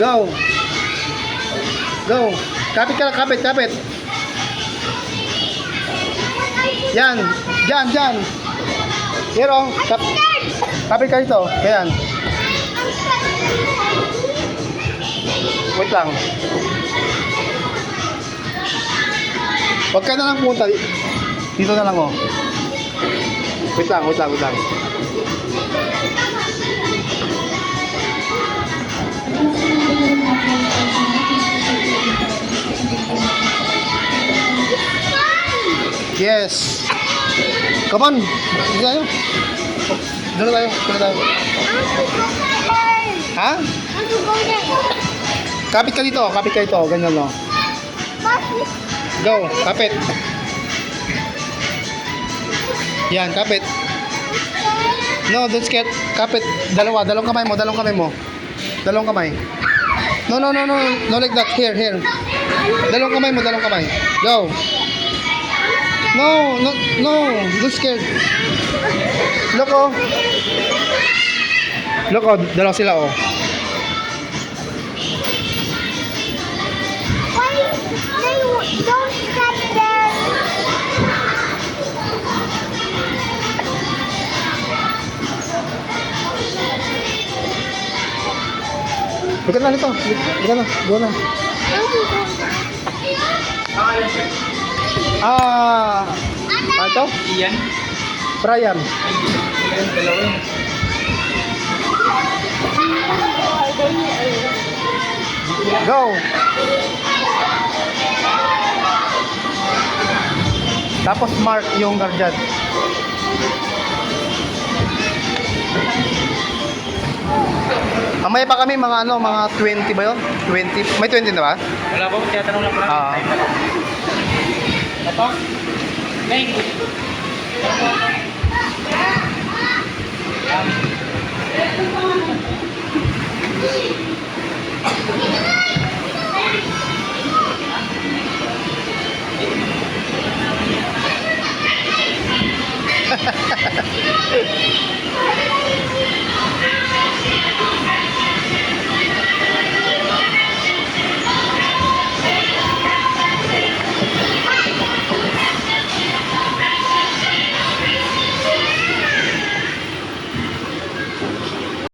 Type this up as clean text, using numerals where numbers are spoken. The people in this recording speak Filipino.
Go. Go. Kapit ka, kapit, kapit. Yan. Diyan, diyan. Here, oh. Kapit ka dito. Ayan. Wait lang. Huwag ka na lang pumunta. Dito na lang, oh. Wait lang, wait lang, wait lang. Yes. Come on. Dito tayo. Dito tayo. Dito tayo. Ha? Kapit ka dito. Kapit ka dito. Ganyan, no. Go. Kapit. Yan. Kapit. No, don't scared. Kapit. Dalawa. Dalawang kamay mo. Dalawang kamay mo. Dalawang kamay. No, no, no, no. No like that. Here, here. Dalawang kamay mo. Dalawang kamay. Go. No, no, no. Don't scared. Look, oh. Look, oh. Dalawa sila, oh. Don't stop there. Bukan na nito. Bukan na. Go na. Ano ito? Iyan. Brian. Iyan, dalawa yun. Go. Tapos Mark yung guardian. Mamaya pa kami mga ano, mga 20 ba yun? 20. May 20 na ba? Wala po, tinatanong lang po namin. Ah. Ito? Thank you.